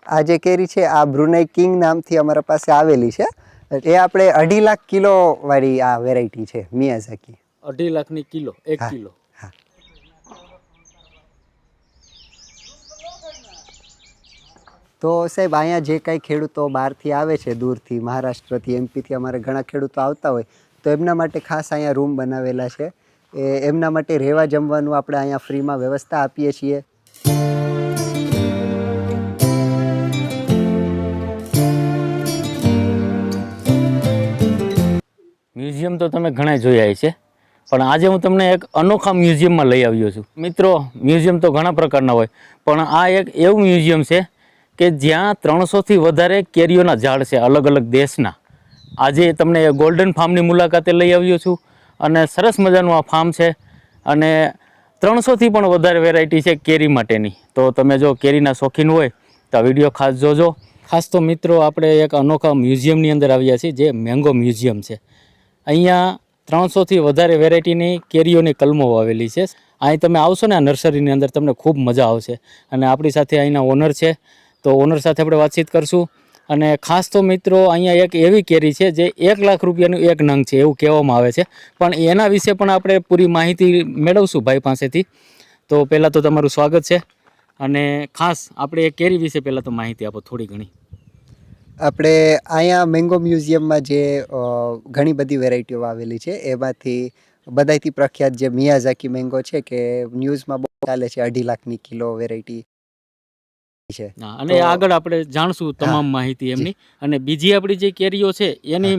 આ જે કેરી છે આ બ્રુનાઈ કિંગ નામથી અમારા પાસે આવેલી છે. એ આપણે 2.5 લાખ કિલો વાળી આ વેરાયટી છે મિયાઝાકી. 2.5 લાખની કિલો, 1 કિલો. હા. તો સાહેબ અહીંયા જે કાંઈ ખેડૂતો બહારથી આવે છે, દૂરથી મહારાષ્ટ્રથી, એમપીથી અમારે ઘણા ખેડૂતો આવતા હોય તો એમના માટે ખાસ અહીંયા રૂમ બનાવેલા છે. એમના માટે રહેવા જમવાનું આપણે અહીંયા ફ્રીમાં વ્યવસ્થા આપીએ છીએ. મ્યુઝિયમ તો તમે ઘણા જોયા છે, પણ આજે હું તમને એક અનોખા મ્યુઝિયમમાં લઈ આવ્યો છું. મિત્રો, મ્યુઝિયમ તો ઘણા પ્રકારના હોય, પણ આ એક એવું મ્યુઝિયમ છે કે જ્યાં 300થી વધારે કેરીઓના ઝાડ છે અલગ અલગ દેશના. આજે તમને ગોલ્ડન ફાર્મની મુલાકાતે લઈ આવ્યો છું અને સરસ મજાનું આ ફાર્મ છે અને 300થી પણ વધારે વેરાયટી છે કેરી માટેની. તો તમે જો કેરીના શોખીન હોય તો આ વિડીયો ખાસ જોજો. ખાસ તો મિત્રો આપણે એક અનોખા મ્યુઝિયમની અંદર આવ્યા છીએ જે મેંગો મ્યુઝિયમ છે. અહીંયા 300થી વધારે વેરાયટીની કેરીઓની કલમો વાવેલી છે. અહીં તમે આવશો ને આ નર્સરીની અંદર તમને ખૂબ મજા આવશે. અને આપણી સાથે અહીંના ઓનર છે, તો ઓનર સાથે આપણે વાતચીત કરશું. અને ખાસ તો મિત્રો અહીંયા એક એવી કેરી છે જે 1 લાખ રૂપિયાનું એક નંગ છે એવું કહેવામાં આવે છે, પણ એના વિશે પણ આપણે પૂરી માહિતી મેળવશું ભાઈ પાસેથી. તો પહેલાં તો તમારું સ્વાગત છે અને ખાસ આપણે એ કેરી વિશે પહેલાં તો માહિતી આપો થોડી ઘણી. આપણે અહીંયા મેંગો મ્યુઝિયમમાં જે ઘણી બધી વેરાયટીઓ આવેલી છે એમાંથી બધાથી પ્રખ્યાત જે મિયાઝાકી મેંગો છે કે ન્યૂઝમાં બહુ ચાલે છે, 2.5 લાખની કિલો વેરાયટી છે. અને આગળ આપણે જાણશું તમામ માહિતી એમની. અને બીજી આપણી જે કેરીઓ છે એની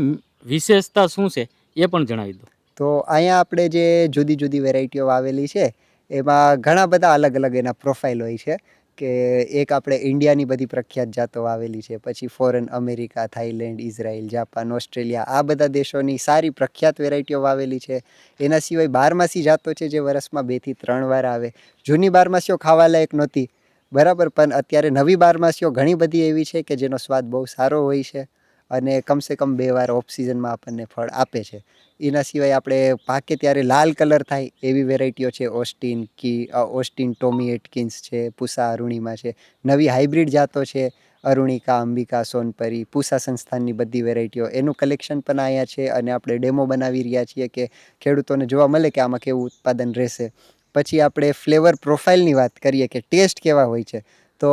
વિશેષતા શું છે એ પણ જણાવી દો. તો અહીંયા આપણે જે જુદી જુદી વેરાયટીઓ આવેલી છે એમાં ઘણા બધા અલગ અલગ એના પ્રોફાઇલ હોય છે કે એક આપણે ઇન્ડિયાની બધી પ્રખ્યાત જાતો આવેલી છે, પછી foreign America, Thailand, Israel, Japan, Australia, આ બધા દેશોની સારી પ્રખ્યાત વેરાયટીઓ આવેલી છે. એના સિવાય બારમાસી જાતો છે જે વર્ષમાં 2 થી 3 વાર આવે. જૂની બારમાસીઓ ખાવા લાયક નહોતી, બરાબર, પણ અત્યારે નવી બારમાસીઓ ઘણી બધી એવી છે કે જેનો સ્વાદ બહુ સારો હોય છે અને કમસે કમ 2 વાર ઓફ સિઝનમાં આપણને ફળ આપે છે. એના સિવાય આપણે પાકે ત્યારે લાલ કલર થાય એવી વેરાયટીઓ છે. ઓસ્ટિન ટોમી એટકિન્સ છે, પૂસા અરુણિમા છે, નવી હાઇબ્રિડ જાતો છે, અરુણિકા, અંબિકા, સોનપરી, પૂસા સંસ્થાનની બધી વેરાયટીઓ, એનું કલેક્શન પણ અહીંયા છે અને આપણે ડેમો બનાવી રહ્યા છીએ કે ખેડૂતોને જોવા મળે કે આમાં કેવું ઉત્પાદન રહેશે. પછી આપણે ફ્લેવર પ્રોફાઇલની વાત કરીએ કે ટેસ્ટ કેવા હોય છે, તો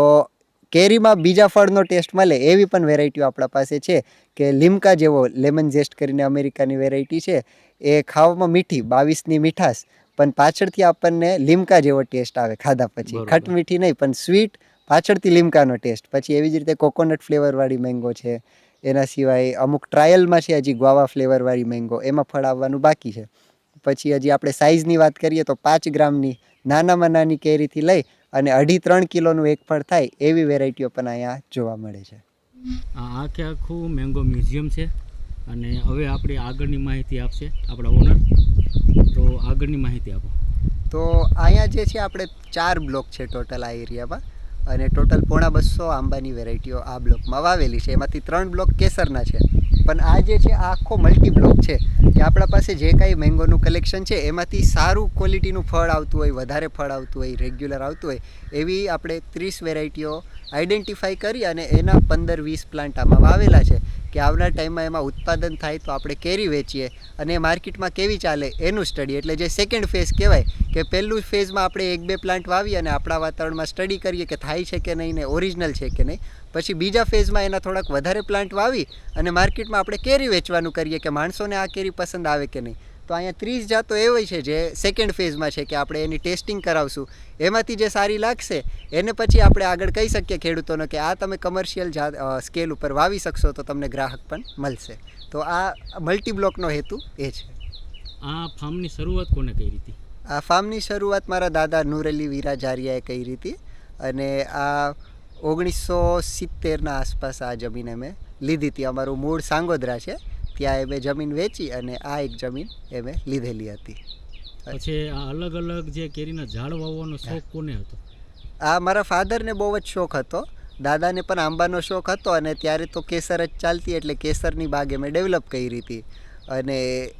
કેરીમાં બીજા ફળનો ટેસ્ટ મળે એવી પણ વેરાયટીઓ આપણા પાસે છે કે લીમકા જેવો લેમન ઝેસ્ટ કરીને અમેરિકાની વેરાયટી છે. એ ખાવામાં મીઠી 22ની મીઠાશ, પણ પાછળથી આપણને લીમકા જેવો ટેસ્ટ આવે ખાધા પછી. ખટ મીઠી નહીં પણ સ્વીટ, પાછળથી લીમકાનો ટેસ્ટ. પછી એવી જ રીતે કોકોનટ ફ્લેવરવાળી મેંગો છે. એના સિવાય અમુક ટ્રાયલમાં છે હજી ગ્વાવા ફ્લેવરવાળી મેંગો, એમાં ફળ આવવાનું બાકી છે. પછી હજી આપણે સાઇઝની વાત કરીએ તો 5 ગ્રામની નાનામાં નાની કેરીથી લઈ અને 2.5-3 કિલોનું એક ફળ થાય એવી વેરાયટીઓ પણ અહીંયા જોવા મળે છે. આખે આખું મેંગો મ્યુઝિયમ છે અને હવે આપણે આગળની માહિતી આપશે આપણા ઓનર. તો આગળની માહિતી આપો. તો અહીંયા જે છે આપણે 4 બ્લોક છે ટોટલ આ એરિયામાં અને ટોટલ 250 આંબાની વેરાયટીઓ આ બ્લોકમાં વાવેલી છે. એમાંથી 3 બ્લોક કેસરના છે, પણ આ જે છે આ આખો મલ્ટી બ્લોક છે કે આપણા પાસે જે કાંઈ મેંગોનું કલેક્શન છે એમાંથી સારું ક્વોલિટીનું ફળ આવતું હોય, વધારે ફળ આવતું હોય, રેગ્યુલર આવતું હોય એવી આપણે 30 વેરાયટીઓ આઈડેન્ટિફાઈ કરી અને એના 15-20 પ્લાન્ટ આમાં વાવેલા છે કે આવનાર ટાઈમમાં એમાં ઉત્પાદન થાય તો આપણે કેરી વેચીએ અને માર્કેટમાં કેવી ચાલે એનું સ્ટડી. એટલે જે સેકન્ડ ફેઝ કહેવાય કે પહેલું ફેઝમાં આપણે 1-2 પ્લાન્ટ વાવીએ અને આપણા વાતાવરણમાં સ્ટડી કરીએ કે થાય છે કે નહીં ને ઓરિજિનલ છે કે નહીં. પછી બીજા ફેઝમાં એના થોડાક વધારે પ્લાન્ટ વાવી અને માર્કેટમાં આપણે કેરી વેચવાનું કરીએ કે માણસોને આ કેરી પસંદ આવે કે નહીં. તો અહીંયા 30 જાતો એવી છે જે સેકન્ડ ફેઝમાં છે કે આપણે એની ટેસ્ટિંગ કરાવશું. એમાંથી જે સારી લાગશે એને પછી આપણે આગળ કહી શકીએ ખેડૂતોને કે આ તમે કમર્શિયલ સ્કેલ ઉપર વાવી શકશો તો તમને ગ્રાહક પણ મળશે. તો આ મલ્ટી બ્લોકનો હેતુ એ છે. આ ફાર્મની શરૂઆત કોને કરી હતી? આ ફાર્મની શરૂઆત મારા દાદા નૂર અલી વીરા જારિયાએ કરી હતી અને આ 1970ના આસપાસ આ જમીન અમે લીધી હતી. અમારું મૂળ સાંગોદરા છે, ત્યાં અમે જમીન વેચી અને આ એક જમીન અમે લીધેલી હતી. પછી આ અલગ અલગ જે કેરીના ઝાડ વાવવાનો શોખ કોને હતો? આ મારા ફાધરને બહુ જ શોખ હતો, દાદાને પણ આંબાનો શોખ હતો અને ત્યારે તો કેસર જ ચાલતી એટલે કેસરની બાગ અમે ડેવલપ કરી હતી. અને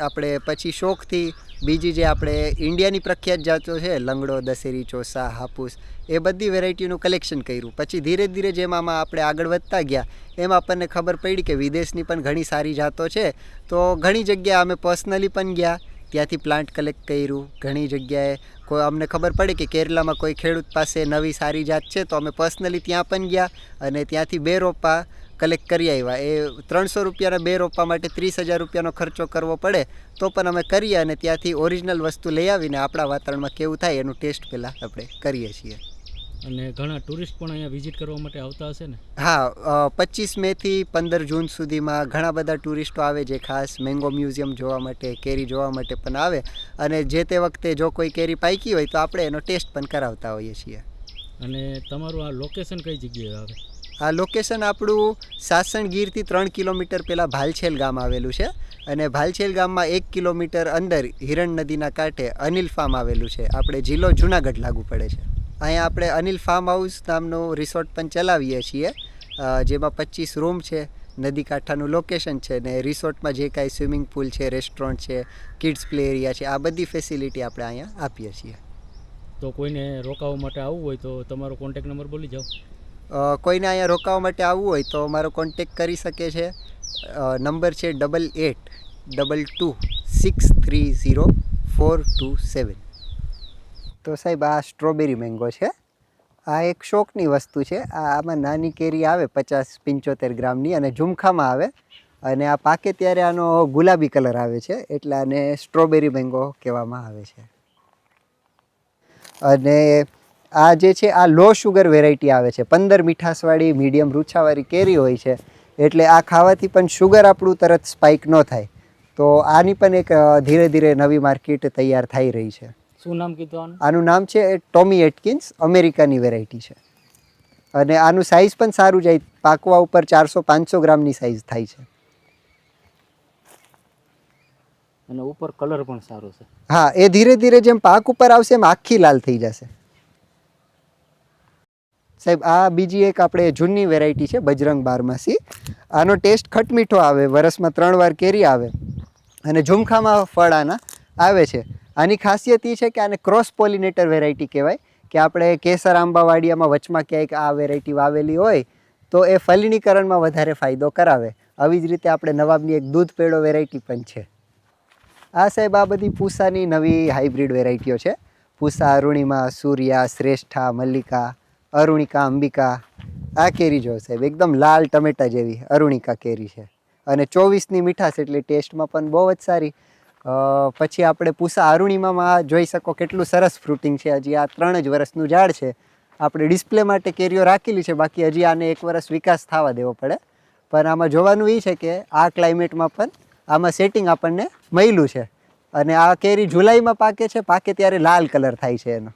આપણે પછી શોખથી બીજી જે આપણે ઇન્ડિયાની પ્રખ્યાત જાતો છે લંગડો, દશેરી, ચોસા, હાપુસ, એ બધી વેરાયટીનું કલેક્શન કર્યું. પછી ધીરે ધીરે જેમ આમાં આપણે આગળ વધતા ગયા એમ આપણને ખબર પડી કે વિદેશની પણ ઘણી સારી જાતો છે. તો ઘણી જગ્યાએ અમે પર્સનલી પણ ગયા, ત્યાંથી પ્લાન્ટ કલેક્ટ કર્યું. ઘણી જગ્યાએ કોઈ અમને ખબર પડી કે કેરલામાં કોઈ ખેડૂત પાસે નવી સારી જાત છે તો અમે પર્સનલી ત્યાં પણ ગયા અને ત્યાંથી 2 રોપા કલેક્ટ કરી આવ્યા. એ 300 રૂપિયાના 2 રોપા માટે 30,000 રૂપિયાનો ખર્ચો કરવો પડે તો પણ અમે કરીએ અને ત્યાંથી ઓરિજિનલ વસ્તુ લઈ આવીને આપણા વાતાવરણમાં કેવું થાય એનું ટેસ્ટ પહેલાં આપણે કરીએ છીએ. અને ઘણા ટુરિસ્ટ પણ અહીંયા વિઝિટ કરવા માટે આવતા હશે ને? હા, 25 મેથી 15 જૂન સુધીમાં ઘણા બધા ટુરિસ્ટો આવે જે ખાસ મેંગો મ્યુઝિયમ જોવા માટે, કેરી જોવા માટે પણ આવે. અને જે તે વખતે જો કોઈ કેરી પાકી હોય તો આપણે એનો ટેસ્ટ પણ કરાવતા હોઈએ છીએ. અને તમારું આ લોકેશન કઈ જગ્યાએ આવે? આ લોકેશન આપણું સાસણગીરથી 3 કિલોમીટર પહેલાં ભાલછેલ ગામ આવેલું છે. અને ભાલછેલ ગામમાં 1 કિલોમીટર અંદર હિરણ નદીના કાંઠે અનિલ ફાર્મ આવેલું છે. આપણે જિલ્લો જુનાગઢ લાગુ પડે છે. અહીંયા આપણે અનિલ ફાર્મ હાઉસ નામનું રિસોર્ટ પણ ચલાવીએ છીએ, જેમાં 25 રૂમ છે, નદી કાંઠાનું લોકેશન છે ને રિસોર્ટમાં જે કાંઈ સ્વિમિંગ પુલ છે, રેસ્ટોરન્ટ છે, કિડ્સ પ્લે એરિયા છે, આ બધી ફેસિલિટી આપણે અહીંયા આપીએ છીએ. તો કોઈને રોકાવા માટે આવવું હોય તો તમારો કોન્ટેક્ટ નંબર બોલી જાઓ. કોઈને અહીંયા રોકાવા માટે આવવું હોય તો મારો કોન્ટેક કરી શકે છે. નંબર છે 8822630427. તો સાહેબ આ સ્ટ્રોબેરી મેંગો છે. આ એક શોખની વસ્તુ છે. આમાં નાની કેરી આવે 50-75 ગ્રામની અને ઝુમખામાં આવે અને આ પાકે ત્યારે આનો ગુલાબી કલર આવે છે એટલે આને સ્ટ્રોબેરી મેંગો કહેવામાં આવે છે. અને આ જે છે આ લો શુગર વેરાયટી આવે છે. 15 મીઠાશવાળી મીડિયમ રૂછાવાળી કેરી હોય છે એટલે આ ખાવાથી પણ શુગર આપણું તરત સ્પાઇક ન થાય. તો આની પણ એક ધીરે ધીરે નવી માર્કેટ તૈયાર થઈ રહી છે. શું નામ કીધું આનું? આનું નામ છે ટોમી એટકિન્સ, અમેરિકાની વેરાયટી છે. અને આનું સાઇઝ પણ સારું જાય, પાકવા ઉપર 400-500 ગ્રામની સાઇઝ થાય છે. અને ઉપર કલર પણ સારો છે. હા, એ ધીરે ધીરે જેમ પાક ઉપર આવશે એમ આખી લાલ થઈ જશે. સાહેબ આ બીજી એક આપણે જૂની વેરાયટી છે બજરંગ બારમાસી. આનો ટેસ્ટ ખટમીઠો આવે, વરસમાં 3 વાર કેરી આવે અને ઝુમખામાં ફળ આના આવે છે. આની ખાસિયત એ છે કે આને ક્રોસ પોલિનેટર વેરાયટી કહેવાય કે આપણે કેસર આંબાવાડિયામાં વચમાં ક્યાંક આ વેરાયટી વાવેલી હોય તો એ ફલિનીકરણમાં વધારે ફાયદો કરાવે. આવી જ રીતે આપણે નવાબની એક દૂધ પેડો વેરાયટી પણ છે. આ સાહેબ આ બધી પૂસાની નવી હાઇબ્રિડ વેરાયટીઓ છે. પૂસા, અરુણિમા, સૂર્યા, શ્રેષ્ઠા, મલ્લિકા, અરુણિકા, અંબિકા. આ કેરી જો સાહેબ એકદમ લાલ ટમેટા જેવી અરુણિકા કેરી છે અને 24ની મીઠાશ એટલે ટેસ્ટમાં પણ બહુ જ સારી. પછી આપણે પૂસા અરુણિમામાં જોઈ શકો કેટલું સરસ ફ્રૂટિંગ છે. હજી આ 3 જ વર્ષનું ઝાડ છે. આપણે ડિસ્પ્લે માટે કેરીઓ રાખેલી છે, બાકી હજી આને 1 વર્ષ વિકાસ થવા દેવો પડે. પણ આમાં જોવાનું એ છે કે આ ક્લાઇમેટમાં પણ આમાં સેટિંગ આપણને મળ્યું છે. અને આ કેરી જુલાઈમાં પાકે છે, પાકે ત્યારે લાલ કલર થાય છે એનો.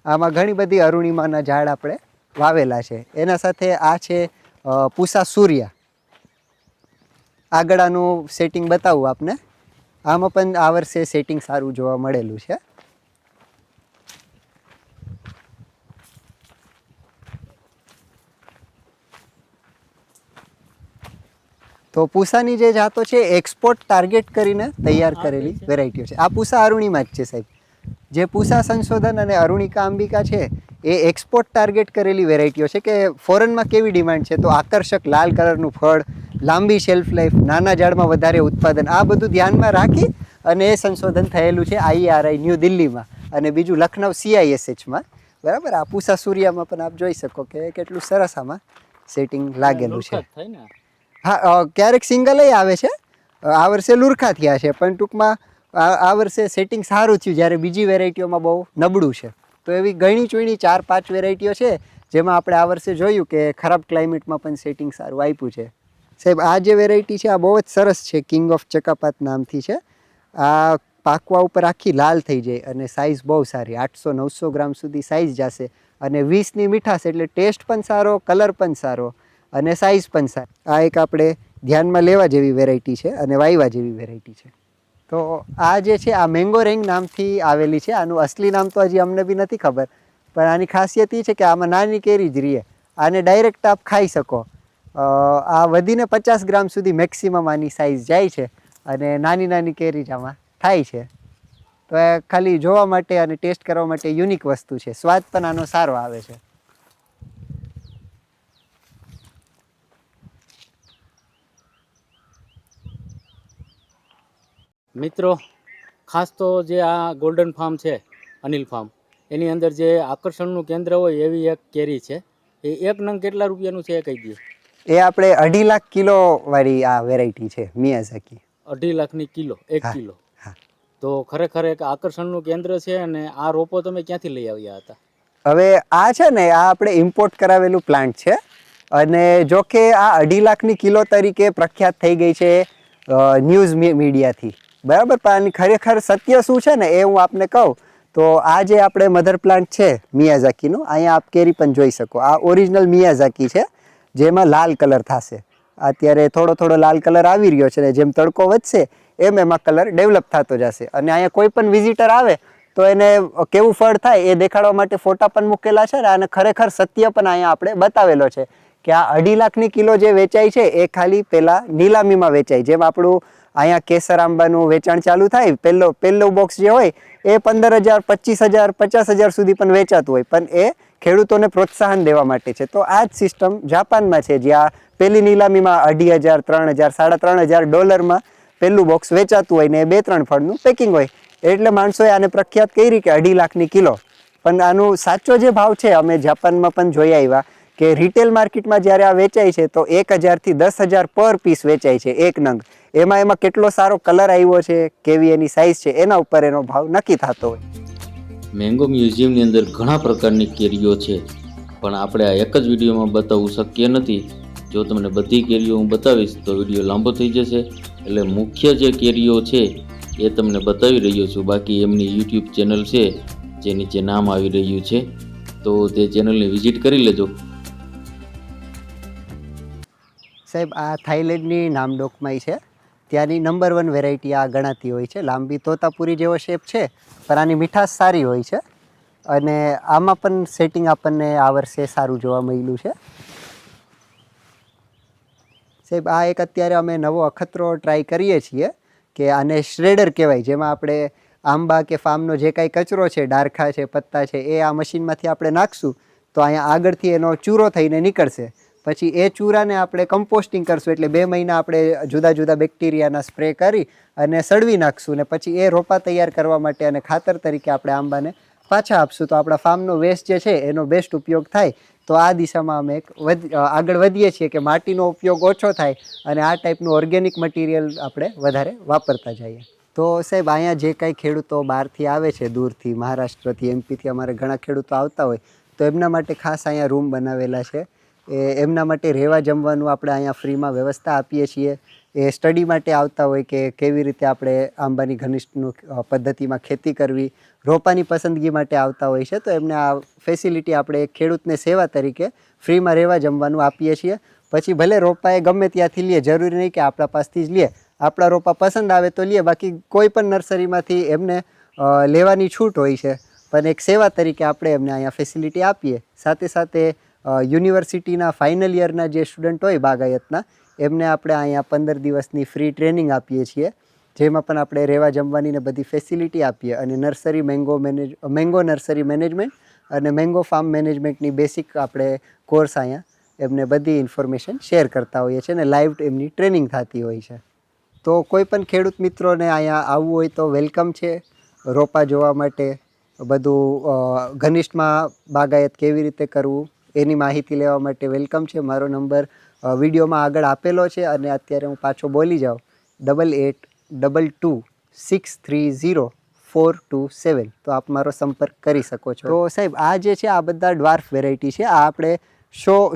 આમાં ઘણી બધી અરુણિમાના ઝાડ આપણે વાવેલા છે. એના સાથે આ છે પૂસા સૂર્યા. આગળ આનું સેટિંગ બતાવું આપને. આમાં પણ આ વર્ષે સેટિંગ સારું જોવા મળેલું છે. તો પૂસાની જે જાતો છે એક્સપોર્ટ ટાર્ગેટ કરીને તૈયાર કરેલી વેરાયટીઓ છે. આ પૂસા અરુણિમા જ છે સાહેબ. જે પૂસા સંશોધન અને અરુણિકા અંબિકા છે એ એક્સપોર્ટ ટાર્ગેટ કરેલી વેરાયટીઓ છે કે ફોરેનમાં કેવી ડિમાન્ડ છે, તો આકર્ષક લાલ કલરનું ફળ, લાંબી શેલ્ફ લાઈફ, નાના ઝાડમાં વધારે ઉત્પાદન, આ બધું ધ્યાનમાં રાખી અને એ સંશોધન થયેલું છે IRI ન્યૂ દિલ્હીમાં અને બીજું લખનઉ CISHમાં. બરાબર. આ પૂસા સૂર્યામાં પણ આપ જોઈ શકો કે કેટલું સરસ આમાં સેટિંગ લાગેલું છે. હા, ક્યારેક સિંગલ આવે છે. આ વર્ષે લુરખા થયા છે પણ ટૂંકમાં આ વર્ષે સેટિંગ સારું થયું જ્યારે બીજી વેરાયટીઓમાં બહુ નબળું છે. તો એવી ગણી ચૂણી 4-5 વેરાયટીઓ છે જેમાં આપણે આ વર્ષે જોયું કે ખરાબ ક્લાઇમેટમાં પણ સેટિંગ સારું આપ્યું છે. સાહેબ આ જે વેરાયટી છે આ બહુ જ સરસ છે, કિંગ ઓફ ચકાપાત નામથી છે. આ પાકવા ઉપર આખી લાલ થઈ જાય અને સાઇઝ બહુ સારી, 800-900 ગ્રામ સુધી સાઇઝ જશે અને 20ની મીઠાશ એટલે ટેસ્ટ પણ સારો, કલર પણ સારો અને સાઇઝ પણ સારી. આ એક આપણે ધ્યાનમાં લેવા જેવી વેરાયટી છે અને વાયવા જેવી વેરાયટી છે. તો આ જે છે આ મેંગો રેંગ નામથી આવેલી છે. આનું અસલી નામ તો હજી અમને બી નથી ખબર, પણ આની ખાસિયત એ છે કે આમાં નાની કેરી જ રહીએ. આને ડાયરેક્ટ આપ ખાઈ શકો આ વધીને 50 ગ્રામ સુધી મેક્સિમમ આની સાઇઝ જાય છે અને નાની નાની કેરી જ આમાં થાય છે. તો એ ખાલી જોવા માટે અને ટેસ્ટ કરવા માટે યુનિક વસ્તુ છે. સ્વાદ પણ આનો સારો આવે છે. મિત્રો ખાસ તો જે આ ગોલ્ડન ફાર્મ છે અનિલ ફાર્મ એની અંદર જે આકર્ષણનું કેન્દ્ર હોય એવી એક કેરી છે. એ એક નંગ કેટલા રૂપિયાનું છે એ કહી દઈએ. એ આપણે 2.5 લાખ કિલો વાળી આ વેરાયટી છે મિયાઝાકી. 2.5 લાખની કિલો, 1 કિલો. હા. તો ખરેખર એક આકર્ષણનું કેન્દ્ર છે. અને આ રોપો તમે ક્યાંથી લઈ આવ્યા હતા? હવે આ છે ને આ આપણે ઇમ્પોર્ટ કરાવેલું પ્લાન્ટ છે અને જો કે આ 2.5 લાખની કિલો તરીકે પ્રખ્યાત થઈ ગઈ છે ન્યૂઝ મીડિયાથી, બરાબર. પણ આની ખરેખર સત્ય શું છે ને એ હું આપને કહું તો આ જે આપણે મધર પ્લાન્ટ છે મિયાઝાકીનું, અહીંયા આપ કેરી પણ જોઈ શકો. આ ઓરિજિનલ મિયાઝાકી છે જેમાં લાલ કલર થશે. અત્યારે થોડો થોડો લાલ કલર આવી રહ્યો છે ને જેમ તડકો વધશે એમ એમાં કલર ડેવલપ થતો જશે. અને અહીંયા કોઈ પણ વિઝિટર આવે તો એને કેવું ફળ થાય એ દેખાડવા માટે ફોટા પણ મૂકેલા છે ને અને ખરેખર સત્ય પણ અહીંયા આપણે બતાવેલો છે કે આ 2.5 લાખની કિલો જે વેચાય છે એ ખાલી પહેલાં નીલામીમાં વેચાય. જેમ આપણું અહીંયા કેસર આંબાનું વેચાણ ચાલુ થાય, પહેલું બોક્સ જે હોય એ 15,000, 25,000, 50,000 સુધી પણ વેચાતું હોય, પણ એ ખેડૂતોને પ્રોત્સાહન દેવા માટે છે. તો આ જ સિસ્ટમ જાપાનમાં છે જ્યાં પહેલી નીલામીમાં 2,500, 3,000, $3,500 પહેલું બોક્સ વેચાતું હોય ને 2-3 ફળનું પેકિંગ હોય. એટલે માણસોએ આને પ્રખ્યાત કરી કે 2.5 લાખની કિલો. પણ આનું સાચો જે ભાવ છે અમે જાપાનમાં પણ જોઈ આવ્યા કે રિટેલ માર્કેટમાં જ્યારે આ વેચાય છે તો 1,000 થી 10,000 પર પીસ વેચાય છે એક નંગ. એમાં કેટલો સારો કલર આવ્યો છે, કેવી એની સાઇઝ છે, એના ઉપર એનો ભાવ નક્કી થતો હોય. મેંગો મ્યુઝિયમની અંદર ઘણા પ્રકારની કેરીઓ છે, પણ આપણે આ એક જ વિડીયોમાં બતાવવું શક્ય નથી. જો તમને બધી કેરીઓ હું બતાવીશ તો વિડીયો લાંબો થઈ જશે. એટલે મુખ્ય જે કેરીઓ છે એ તમને બતાવી રહ્યો છું. બાકી એમની યુટ્યુબ ચેનલ છે જે નીચે નામ આવી રહ્યું છે, તો તે ચેનલને વિઝિટ કરી લેજો. સાહેબ આ થાઈલેન્ડની નામડોકમાઈ છે, ત્યાંની નંબર 1 વેરાયટી આ ગણાતી હોય છે. લાંબી તોતાપુરી જેવો શેપ છે પણ આની મીઠાશ સારી હોય છે અને આમાં પણ સેટિંગ આપણને આ વર્ષે સારું જોવા મળ્યું છે. સાહેબ આ એક અત્યારે અમે નવો અખતરો ટ્રાય કરીએ છીએ કે આને શ્રેડર કહેવાય, જેમાં આપણે આંબા કે ફાર્મનો જે કાંઈ કચરો છે, ડારખા છે, પત્તા છે, એ આ મશીનમાંથી આપણે નાખશું તો અહીંયા આગળથી એનો ચૂરો થઈને નીકળશે. પછી એ ચૂરાને આપણે કમ્પોસ્ટિંગ કરશું એટલે 2 મહિના આપણે જુદા જુદા બેક્ટેરિયાના સ્પ્રે કરી અને સળવી નાખશું ને પછી એ રોપા તૈયાર કરવા માટે અને ખાતર તરીકે આપણે આંબાને પાછા આપશું. તો આપણા ફાર્મનો વેસ્ટ જે છે એનો બેસ્ટ ઉપયોગ થાય. તો આ દિશામાં અમે આગળ વધીએ છીએ કે માટીનો ઉપયોગ ઓછો થાય અને આ ટાઈપનું ઓર્ગેનિક મટીરિયલ આપણે વધારે વાપરતા જઈએ. તો સાહેબ અહીંયા જે કાંઈ ખેડૂતો બહારથી આવે છે, દૂરથી મહારાષ્ટ્રથી, એમપીથી અમારે ઘણા ખેડૂતો આવતા હોય તો એમના માટે ખાસ અહીંયા રૂમ બનાવેલા છે. એમના માટે રહેવા જમવાનું આપણે અહીંયા ફ્રીમાં વ્યવસ્થા આપીએ છીએ. એ સ્ટડી માટે આવતા હોય કે કેવી રીતે આપણે આંબાની ઘનિષ્ઠનું પદ્ધતિમાં ખેતી કરવી, રોપાની પસંદગી માટે આવતા હોય છે તો એમને આ ફેસિલિટી આપણે ખેડૂતને સેવા તરીકે ફ્રીમાં રહેવા જમવાનું આપીએ છીએ. પછી ભલે રોપા એ ગમે ત્યાંથી લે, જરૂરી નહીં કે આપણા પાસેથી જ લે. આપણા રોપા પસંદ આવે તો લે, બાકી કોઈ પણ નર્સરીમાંથી એમને લેવાની છૂટ હોય છે. પણ એક સેવા તરીકે આપણે એમને અહીંયા ફેસિલિટી આપીએ. સાથે સાથે યુનિવર્સિટીના ફાઇનલ યરના જે સ્ટુડન્ટ હોય બાગાયતના, એમને આપણે અહીંયા 15 દિવસની ફ્રી ટ્રેનિંગ આપીએ છીએ, જેમાં પણ આપણે રહેવા જમવાની ને બધી ફેસિલિટી આપીએ. અને નર્સરી મેંગો નર્સરી મેનેજમેન્ટ અને મેંગો ફાર્મ મેનેજમેન્ટની બેસિક આપણે કોર્સ અહીંયા એમને બધી ઇન્ફોર્મેશન શેર કરતા હોઈએ છીએ અને લાઈવ એમની ટ્રેનિંગ થતી હોય છે. તો કોઈ પણ ખેડૂત મિત્રોને અહીંયા આવવું હોય તો વેલકમ છે. રોપા જોવા માટે બધું ઘનિષ્ઠમાં બાગાયત કેવી રીતે કરવું એની માહિતી લેવા માટે વેલકમ છે. મારો નંબર વિડીયોમાં આગળ આપેલો છે અને અત્યારે હું પાછો બોલી જાઉં 8822630427. તો આપ મારો સંપર્ક કરી શકો છો. તો સાહેબ આ જે છે આ બધા ડ્વાર્ફ વેરાયટી છે. આ આપણે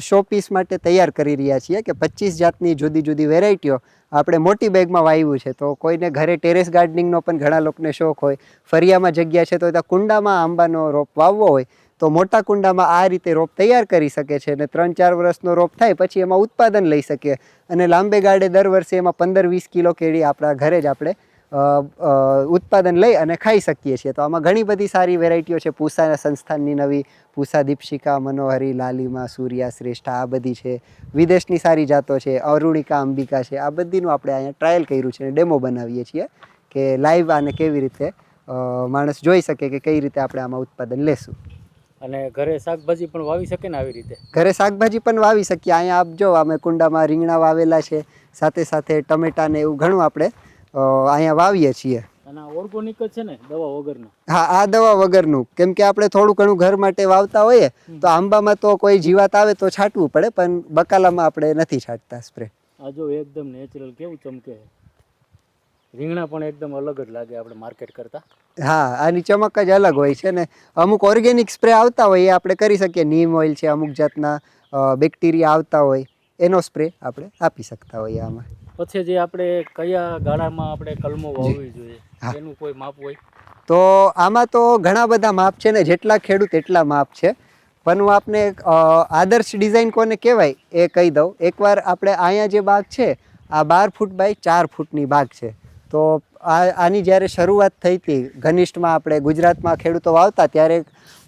શો પીસ માટે તૈયાર કરી રહ્યા છીએ કે 25 જાતની જુદી જુદી વેરાયટીઓ આપણે મોટી બેગમાં વાવ્યું છે. તો કોઈને ઘરે ટેરેસ ગાર્ડનિંગનો પણ ઘણા લોકોને શોખ હોય, ફરિયામાં જગ્યા છે તો ત્યાં કુંડામાં આંબાનો રોપ વાવવો હોય તો મોટા કુંડામાં આ રીતે રોપ તૈયાર કરી શકે છે અને 3-4 વર્ષનો રોપ થાય પછી એમાં ઉત્પાદન લઈ શકીએ અને લાંબે ગાળે દર વર્ષે એમાં 15-20 કિલો કેળી આપણા ઘરે જ આપણે ઉત્પાદન લઈ અને ખાઈ શકીએ છીએ. તો આમાં ઘણી બધી સારી વેરાયટીઓ છે. પૂસાના સંસ્થાનની નવી પૂસા દીપશિકા, મનોહરી, લાલીમા, સૂર્યા, શ્રેષ્ઠા આ બધી છે. વિદેશની સારી જાતો છે, અરુણિકા, અંબિકા છે. આ બધીનું આપણે અહીંયા ટ્રાયલ કર્યું છે અને ડેમો બનાવીએ છીએ કે લાઈવ આને કેવી રીતે માણસ જોઈ શકે કે કઈ રીતે આપણે આમાં ઉત્પાદન લેશું. અને ઘરે શાકભાજી પણ વાવી શકે ને આવી રીતે? ઘરે શાકભાજી પણ વાવી શકીએ. અહીંયા આપ જો અમે કુંડામાં રીંગણા વાવેલા છે, સાથે સાથે ટમેટા ને એવું ઘણું આપણે અહીંયા વાવીએ છીએ. અને ઓર્ગોનિક જ છે ને, દવા વગરનું? હા, આ દવા વગરનું. કેમ કે આપણે થોડું ઘણું ઘર માટે વાવતા હોઈએ તો આંબામાં તો કોઈ જીવાત આવે તો છાંટવું પડે, પણ બકાલામાં આપણે નથી છાંટતા સ્પ્રે. આ જો એકદમ નેચરલ કેવું ચમકે. રીંગણા પણ એકદમ અલગ જ લાગે આપણે માર્કેટ કરતા. હા, આની ચમક જ અલગ હોય છે ને અમુક ઓર્ગેનિક સ્પ્રે આવતા હોય એ આપણે કરી શકીએ. નીમ ઓઇલ છે, અમુક જાતના બેક્ટેરિયા આવતા હોય એનો સ્પ્રે આપણે આપી શકતા હોઈએ આમાં. પછી જે આપણે કયા ગાળામાં આપણે કલમો વાવવી જોઈએ એનું કોઈ માપ હોય? તો આમાં તો ઘણા બધા માપ છે ને, જેટલા ખેડૂત એટલા માપ છે. પણ હું આપને આદર્શ ડિઝાઇન કોને કહેવાય એ કહી દઉં. એકવાર આપણે અહીંયા જે બાગ છે આ 12 ફૂટ બાય 4 ફૂટની બાગ છે. તો આની જ્યારે શરૂઆત થઈ હતી ઘનિષ્ઠમાં, આપણે ગુજરાતમાં ખેડૂતો વાવતા ત્યારે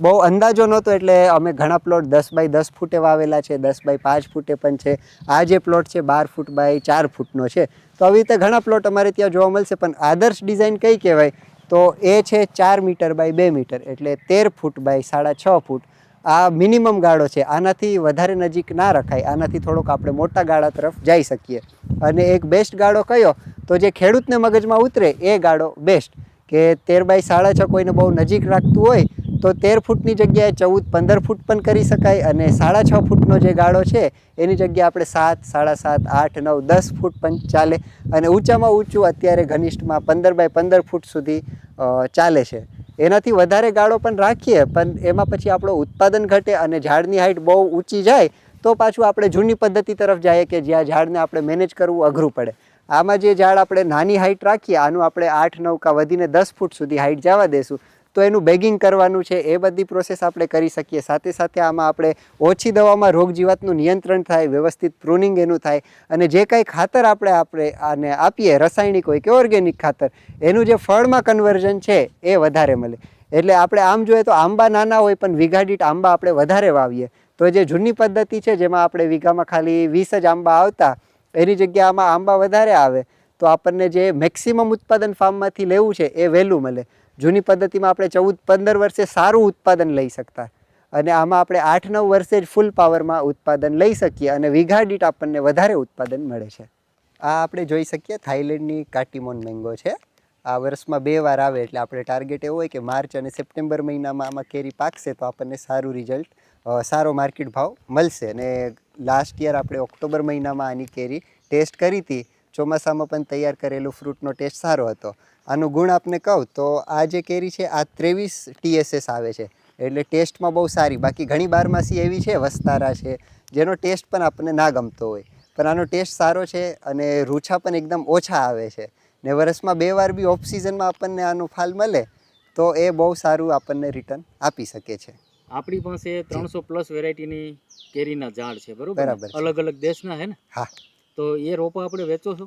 બહુ અંદાજો નહોતો, એટલે અમે ઘણા પ્લોટ 10 બાય 10 ફૂટે વાવેલા છે, 10 બાય 5 ફૂટે પણ છે. આ જે પ્લોટ છે 12 ફૂટ બાય 4 ફૂટનો છે. તો આવી રીતે ઘણા પ્લોટ અમારે ત્યાં જોવા મળશે. પણ આદર્શ ડિઝાઇન કઈ કહેવાય તો એ છે 4 મીટર બાય 2 મીટર, એટલે 13 ફૂટ બાય 6.5 ફૂટ. આ મિનિમમ ગાળો છે. આનાથી વધારે નજીક ના રખાય. આનાથી થોડોક આપણે મોટા ગાળા તરફ જઈ શકીએ. અને એક બેસ્ટ ગાળો કયો તો જે ખેડૂતને મગજમાં ઉતરે એ ગાળો બેસ્ટ, કે 13 બાય 6.5 કોઈને બહુ નજીક રાખતું હોય તો 13 ફૂટની જગ્યાએ 14-15 ફૂટ પણ કરી શકાય. અને 6.5 ફૂટનો જે ગાળો છે એની જગ્યાએ આપણે 7, 7.5, 8, 9, 10 ફૂટ પણ ચાલે. અને ઊંચામાં ઊંચું અત્યારે ઘનિષ્ઠમાં 15 બાય 15 ફૂટ સુધી ચાલે છે. એનાથી વધારે ગાળો પણ રાખીએ પણ એમાં પછી આપણો ઉત્પાદન ઘટે અને ઝાડની હાઈટ બહુ ઊંચી જાય તો પાછું આપણે જૂની પદ્ધતિ તરફ જઈએ કે જ્યાં ઝાડને આપણે મેનેજ કરવું અઘરું પડે. આમાં જે ઝાડ આપણે નાની હાઈટ રાખીએ, આનું આપણે 8, 9 કા વધીને 10 ફૂટ સુધી હાઈટ જવા દેશું તો એનું બેગિંગ કરવાનું છે, એ બધી પ્રોસેસ આપણે કરી શકીએ. સાથે સાથે આમાં આપણે ઓછી દવામાં રોગ જીવાતનું નિયંત્રણ થાય, વ્યવસ્થિત પ્રૂનિંગ એનું થાય. અને જે કાંઈ ખાતર આપણે આને આપીએ, રાસાયણિક હોય કે ઓર્ગેનિક ખાતર, એનું જે ફળમાં કન્વર્ઝન છે એ વધારે મળે. એટલે આપણે આમ જોઈએ તો આંબા નાના હોય પણ વીઘા દીઠ આંબા આપણે વધારે વાવીએ તો જે જૂની પદ્ધતિ છે જેમાં આપણે વીઘામાં ખાલી 20 જ આંબા આવતા, એની જગ્યાએ આમાં આંબા વધારે આવે તો આપણને જે મેક્સિમમ ઉત્પાદન ફાર્મમાંથી લેવું છે એ વહેલું મળે. જૂની પદ્ધતિમાં આપણે 14-15 વર્ષે સારું ઉત્પાદન લઈ શકતા અને આમાં આપણે 8-9 વર્ષે જ ફૂલ પાવરમાં ઉત્પાદન લઈ શકીએ અને વીઘા દીઠ આપણને વધારે ઉત્પાદન મળે છે. આ આપણે જોઈ શકીએ થાઈલેન્ડની કાટીમોન મેંગો છે. આ વર્ષમાં 2 વાર આવે એટલે આપણે ટાર્ગેટ એવો હોય કે માર્ચ અને સપ્ટેમ્બર મહિનામાં આમાં કેરી પાકશે તો આપણને સારું રિઝલ્ટ, સારો માર્કેટ ભાવ મળશે. અને લાસ્ટ યર આપણે ઓક્ટોબર મહિનામાં આની કેરી ટેસ્ટ કરી હતી. ચોમાસામાં પણ તૈયાર કરેલું ફ્રૂટનો ટેસ્ટ સારો હતો. આનું ગુણ આપને કહું તો આ જે કેરી છે આ 23 TSS આવે છે એટલે ટેસ્ટમાં બહુ સારી. બાકી ઘણી બારમાસી એવી છે, વસ્તારા છે, જેનો ટેસ્ટ પણ આપણને ના ગમતો હોય, પણ આનો ટેસ્ટ સારો છે અને રૂછા પણ એકદમ ઓછા આવે છે. ને વર્ષમાં 2 વાર બી ઓફ સિઝનમાં આપણને આનું ફાલ મળે તો એ બહુ સારું આપણને રિટર્ન આપી શકે છે. આપણી પાસે 300+ વેરાયટીની કેરીના ઝાડ છે, બરોબર? અલગ અલગ દેશના છે ને? હા. તો એ રોપા આપણે વેચો છો?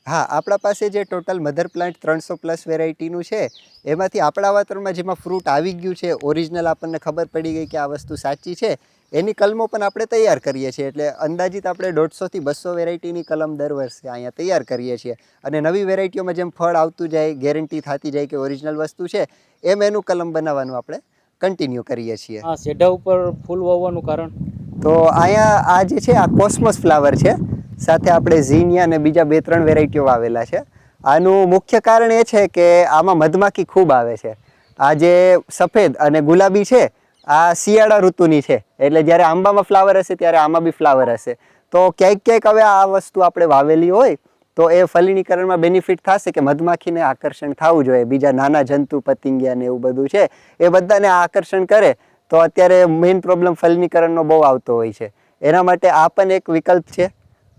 હા, આપણા પાસે જે ટોટલ મધર પ્લાન્ટ 300+ વેરાયટીનું છે એમાંથી આપણા વાતાવરણમાં જેમાં ફ્રૂટ આવી ગયું છે, ઓરિજિનલ આપણને ખબર પડી ગઈ કે આ વસ્તુ સાચી છે, એની કલમો પણ આપણે તૈયાર કરીએ છીએ. એટલે અંદાજિત આપણે 150 થી 200 વેરાયટીની કલમ દર વર્ષે અહીંયા તૈયાર કરીએ છીએ. અને નવી વેરાયટીઓમાં જેમ ફળ આવતું જાય, ગેરંટી થતી જાય કે ઓરિજિનલ વસ્તુ છે, એમ એનું કલમ બનાવવાનું આપણે કન્ટિન્યુ કરીએ છીએ. હા, સેઢા ઉપર ફૂલ વાવવાનું કારણ? તો અહીંયા આ જે છે આ કોસ્મોસ ફ્લાવર છે, સાથે આપણે ઝીનિયા અને બીજા 2-3 વેરાયટીઓ વાવેલા છે. આનું મુખ્ય કારણ એ છે કે આમાં મધમાખી ખૂબ આવે છે. આ જે સફેદ અને ગુલાબી છે આ શિયાળા ઋતુની છે, એટલે જ્યારે આંબામાં ફ્લાવર હશે ત્યારે આમાં બી ફ્લાવર હશે. તો ક્યાંક ક્યાંક હવે આ વસ્તુ આપણે વાવેલી હોય તો એ ફલિનીકરણમાં બેનિફિટ થશે કે મધમાખીને આકર્ષણ થવું જોઈએ. બીજા નાના જંતુ પતંગિયા ને એવું બધું છે એ બધાને આકર્ષણ કરે તો અત્યારે મેઇન પ્રોબ્લેમ ફલિનીકરણનો બહુ આવતો હોય છે. એના માટે આ પણ એક વિકલ્પ છે.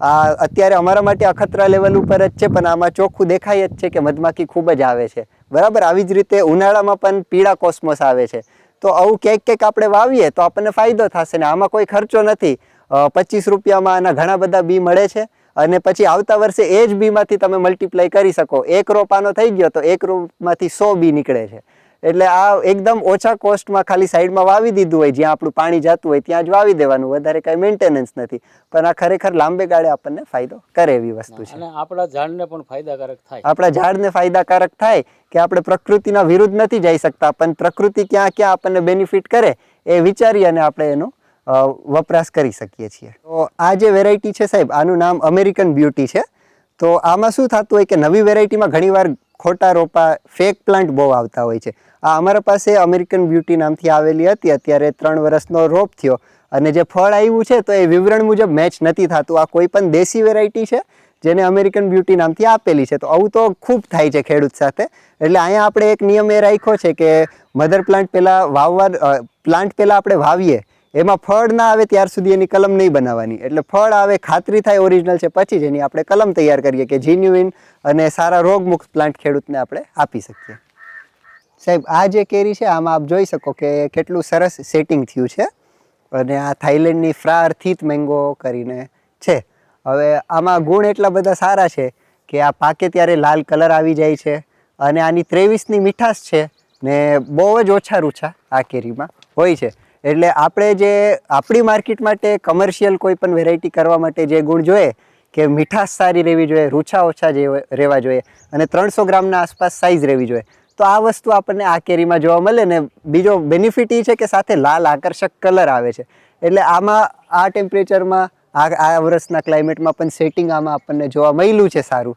આ અત્યારે અમારા માટે અખતરા લેવલ ઉપર જ છે, પણ આમાં ચોખ્ખું દેખાય જ છે કે મધમાખી ખૂબ જ આવે છે, બરાબર. આવી જ રીતે ઉનાળામાં પણ પીળા કોસ્મોસ આવે છે. તો આવું ક્યાંક ક્યાંક આપણે વાવીએ તો આપણને ફાયદો થશે ને આમાં કોઈ ખર્ચો નથી. 25 રૂપિયામાં આના ઘણા બધા બી મળે છે અને પછી આવતા વર્ષે એ જ બીમાંથી તમે મલ્ટીપ્લાય કરી શકો. એક રોપ આનો થઈ ગયો તો એક રોપમાંથી 100 બી નીકળે છે. એટલે આ એકદમ ઓછા કોસ્ટમાં ખાલી સાઈડમાં વાવી દીધું હોય, જ્યાં આપણું પાણી જતું હોય ત્યાં જ વાવી દેવાનું, વધારે કાંઈ મેન્ટેનન્સ નથી, પણ આ ખરેખર લાંબે ગાળે આપણને ફાયદો કરે એવી વસ્તુ છે. અને આપણા ઝાડને પણ ફાયદાકારક થાય. આપણા ઝાડને ફાયદાકારક થાય કે આપણે પ્રકૃતિના વિરુદ્ધ નથી જઈ શકતા, પણ પ્રકૃતિ ક્યાં ક્યાં આપણને બેનિફિટ કરે એ વિચારી અને આપણે એનો વપરાશ કરી શકીએ છીએ. તો આ જે વેરાયટી છે સાહેબ, આનું નામ અમેરિકન બ્યુટી છે. તો આમાં શું થતું હોય કે નવી વેરાયટીમાં ઘણીવાર ખોટા રોપા, ફેક પ્લાન્ટ બહુ આવતા હોય છે. આ અમારા પાસે અમેરિકન બ્યુટી નામથી આવેલી હતી, અત્યારે 3 વર્ષનો રોપ થયો અને જે ફળ આવ્યું છે તો એ વિવરણ મુજબ મેચ નથી થતું. આ કોઈ પણ દેશી વેરાયટી છે જેને અમેરિકન બ્યુટી નામથી આપેલી છે. તો આવું તો ખૂબ થાય છે ખેડૂત સાથે. એટલે અહીંયા આપણે એક નિયમ એ રાખ્યો છે કે મધર પ્લાન્ટ પહેલાં પ્લાન્ટ પહેલાં આપણે વાવીએ, એમાં ફળ ના આવે ત્યાર સુધી એની કલમ નહીં બનાવવાની. એટલે ફળ આવે, ખાતરી થાય ઓરિજિનલ છે, પછી જ એની આપણે કલમ તૈયાર કરીએ કે જીન્યુઇન અને સારા રોગમુક્ત પ્લાન્ટ ખેડૂતને આપણે આપી શકીએ. સાહેબ આ જે કેરી છે આમાં આપ જોઈ શકો કે કેટલું સરસ સેટિંગ થયું છે, અને આ થાઈલેન્ડની ફ્રા અર્થિત મેંગો કરીને છે. હવે આમાં ગુણ એટલા બધા સારા છે કે આ પાકે ત્યારે લાલ કલર આવી જાય છે, અને આની 23ની મીઠાશ છે ને બહુ જ ઓછા રૂછા આ કેરીમાં હોય છે. એટલે આપણે જે આપણી માર્કેટ માટે કમર્શિયલ કોઈ પણ વેરાયટી કરવા માટે જે ગુણ જોઈએ કે મીઠાશ સારી રહેવી જોઈએ, રૂછા ઓછા જે રહેવા જોઈએ, અને 300 ગ્રામના આસપાસ સાઇઝ રહેવી જોઈએ, તો આ વસ્તુ આપણને આ કેરીમાં જોવા મળે. ને બીજો બેનિફિટ એ છે કે સાથે લાલ આકર્ષક કલર આવે છે. એટલે આમાં આ ટેમ્પરેચરમાં આ વર્ષના ક્લાઇમેટમાં પણ સેટિંગ આમાં આપણને જોવા મળ્યું છે સારું.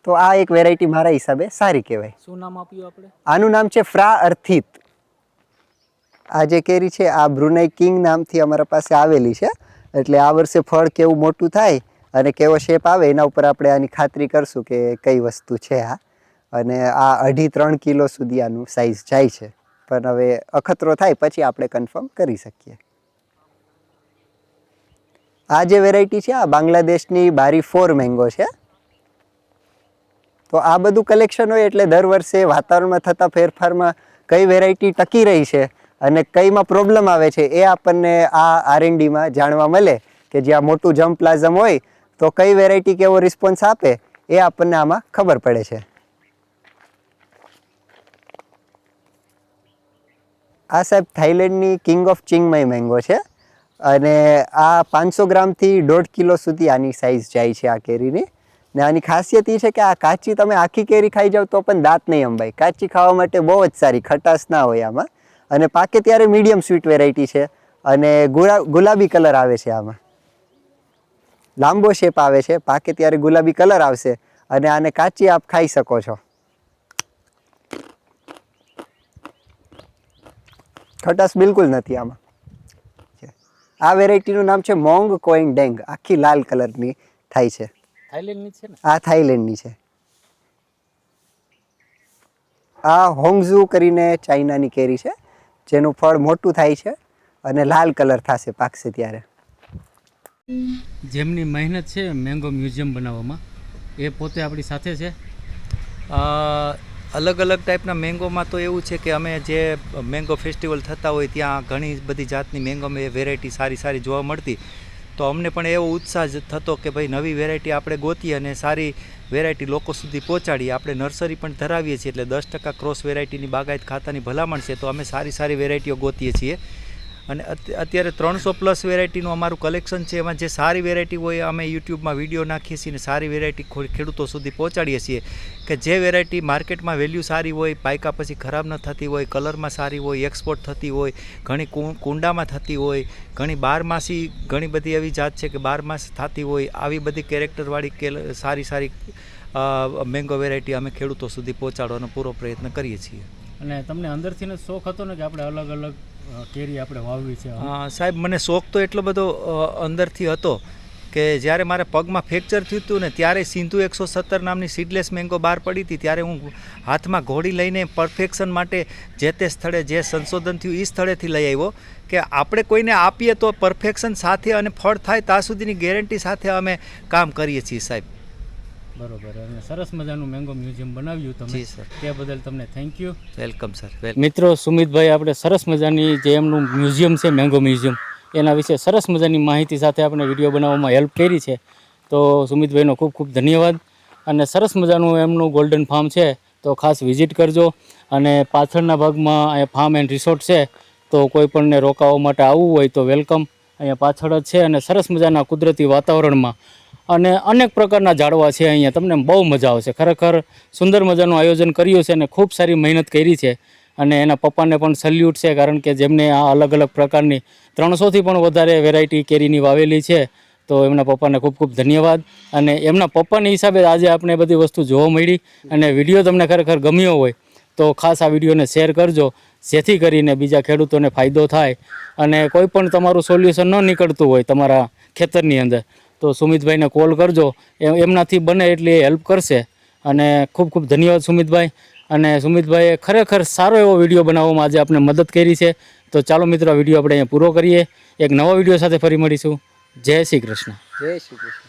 તો આ એક વેરાયટી મારા હિસાબે સારી કહેવાય. શું નામ આપ્યું આપણે? આનું નામ છે ફ્રા અર્થિત. આ જે કેરી છે આ બ્રુનાઈ કિંગ નામથી અમારા પાસે આવેલી છે. એટલે આ વર્ષે ફળ કેવું મોટું થાય અને કેવો શેપ આવે એના ઉપર આપણે આની ખાતરી કરશું કે કઈ વસ્તુ છે આ. અને આ 2.5-3 કિલો સુધી આનું સાઇઝ જાય છે, પણ હવે અખતરો થાય પછી આપણે કન્ફર્મ કરી શકીએ. આ જે વેરાયટી છે આ બાંગ્લાદેશની બારી 4 મેંગો છે. તો આ બધું કલેક્શન હોય એટલે દર વર્ષે વાતાવરણમાં થતા ફેરફારમાં કઈ વેરાયટી ટકી રહી છે અને કઈમાં પ્રોબ્લેમ આવે છે એ આપણને આ R&Dમાં જાણવા મળે, કે જ્યાં મોટું જમ્પ પ્લાઝમ હોય તો કઈ વેરાયટી કેવો રિસ્પોન્સ આપે એ આપણને આમાં ખબર પડે છે. આ સાહેબ થાઈલેન્ડની કિંગ ઓફ ચિંગમાઈ મેંગો છે, અને આ 500 ગ્રામથી 1.5 કિલો સુધી આની સાઇઝ જાય છે આ કેરીની. ને આની ખાસિયત એ છે કે આ કાચી તમે આખી કેરી ખાઈ જાવ તો પણ દાંત નહીં અંબાય. કાચી ખાવા માટે બહુ જ સારી, ખટાશ ના હોય આમાં, અને પાકે ત્યારે મીડિયમ સ્વીટ વેરાયટી છે, અને ગુલાબી કલર આવે છે આમાં, લાંબો શેપ આવે છે, પાકે ત્યારે ગુલાબી કલર આવશે, અને આને કાચી આપ ખાઈ શકો છો. ખટાશ બિલકુલ નથી આમાં. આ વેરાયટીનું નામ છે મોંગ કોઈન ડેંગ. આખી લાલ કલરની થાય છે. થાઈલેન્ડની છે ને? આ થાઈલેન્ડની છે. આ હોંગઝુ કરીને ચાઇનાની કેરી છે, જેનું ફળ મોટું થાય છે અને લાલ કલર થશે પાકશે ત્યારે. જેમની મહેનત છે મેંગો મ્યુઝિયમ બનાવવામાં, એ પોતે આપણી સાથે છે. અલગ અલગ ટાઈપના મેંગોમાં તો એવું છે કે અમે જે મેંગો ફેસ્ટિવલ થતા હોય ત્યાં ઘણી બધી જાતની મેંગો વેરાયટી સારી સારી જોવા મળતી, તો અમને પણ એવો ઉત્સાહ થતો કે ભાઈ નવી વેરાયટી આપણે ગોતીએ અને સારી વેરાયટી લોકો સુધી પહોંચાડીએ. આપણે નર્સરી પણ ધરાવીએ છીએ, એટલે 10% ક્રોસ વેરાયટીની બાગાયત ખાતાની ભલામણ છે, તો અમે સારી સારી વેરાયટીઓ ગોતીએ છીએ. અને અત્યારે 300+ વેરાયટીનું અમારું કલેક્શન છે. એમાં જે સારી વેરાયટી હોય અમે યુટ્યુબમાં વિડીયો નાખીએ છીએ અને સારી વેરાયટી ખેડૂતો સુધી પહોંચાડીએ છીએ, કે જે વેરાયટી માર્કેટમાં વેલ્યુ સારી હોય, પાયકા પછી ખરાબ ન થતી હોય, કલરમાં સારી હોય, એક્સપોર્ટ થતી હોય, ઘણી કુંડામાં થતી હોય, ઘણી બારમાસી, ઘણી બધી એવી જાત છે કે બારમાસ થતી હોય, આવી બધી કેરેક્ટરવાળી સારી સારી મેંગો વેરાયટી અમે ખેડૂતો સુધી પહોંચાડવાનો પૂરો પ્રયત્ન કરીએ છીએ. અને તમને અંદરથી જ શોખ હતો ને કે આપણે અલગ અલગ કેરી આપણે વાવવી છે? સાહેબ મને શોખ તો એટલો બધો અંદરથી હતો કે જ્યારે મારે પગમાં ફ્રેક્ચર થયું હતું ને ત્યારે સિંધુ 117 નામની સીડલેસ મેંગો બહાર પડી હતી, ત્યારે હું હાથમાં ઘોડી લઈને પરફેક્શન માટે જે તે સ્થળે જે સંશોધન થયું એ સ્થળેથી લઈ આવ્યો, કે આપણે કોઈને આપીએ તો પરફેક્શન સાથે અને ફળ થાય ત્યાં સુધીની ગેરંટી સાથે અમે કામ કરીએ છીએ સાહેબ. બરોબર. અને સરસ મજાનું મેંગો મ્યુઝિયમ બનાવ્યું તમે. જી સર. તે બદલ તમને થેન્ક યુ. Welcome sir. મિત્રો, સુમિતભાઈ આપણે સરસ મજાની જે એમનું મ્યુઝિયમ છે મેંગો મ્યુઝિયમ, એના વિશે સરસ મજાની માહિતી સાથે આપણે વિડીયો બનાવવામાં હેલ્પ કરી છે. તો સુમિતભાઈનો ખૂબ ખૂબ ધન્યવાદ. અને સરસ મજાનું એમનું ગોલ્ડન ફાર્મ છે, તો ખાસ વિઝિટ કરજો. અને પાછળના ભાગમાં અહીંયા ફાર્મ એન્ડ રિસોર્ટ છે, તો કોઈ પણને રોકાવા માટે આવવું હોય તો વેલકમ. અહીંયા પાછળ જ છે અને સરસ મજાના કુદરતી વાતાવરણમાં અને અનેક પ્રકારના ઝાડવા છે. અહીંયા તમને બહુ મજા આવશે. ખરેખર સુંદર મજાનું આયોજન કર્યું છે અને ખૂબ સારી મહેનત કરી છે. અને એના પપ્પાને પણ સલ્યુટ છે, કારણ કે જેમને આ અલગ અલગ પ્રકારની 300થી પણ વધારે વેરાયટી કેરીની વાવેલી છે. તો એમના પપ્પાને ખૂબ ખૂબ ધન્યવાદ. અને એમના પપ્પાની હિસાબે આજે આપણે બધી વસ્તુ જોવા મળી. અને વિડીયો તમને ખરેખર ગમ્યો હોય તો ખાસ આ વિડીયોને શેર કરજો, જેથી કરીને બીજા ખેડૂતોને ફાયદો થાય. અને કોઈ પણ તમારું સોલ્યુશન ન નીકળતું હોય તમારા ખેતરની અંદર, તો સુમિતભાઈને કોલ કરજો, એમનાથી બને એટલી હેલ્પ કરશે. અને ખૂબ ખૂબ ધન્યવાદ સુમિતભાઈ. અને સુમિતભાઈએ ખરેખર સારો એવો વિડીયો બનાવવામાં આજે આપણે મદદ કરી છે. તો ચાલો મિત્રો, આ વિડીયો આપણે અહીંયા પૂરો કરીએ. એક નવા વિડીયો સાથે ફરી મળીશું. જય શ્રી કૃષ્ણ. જય શ્રી કૃષ્ણ.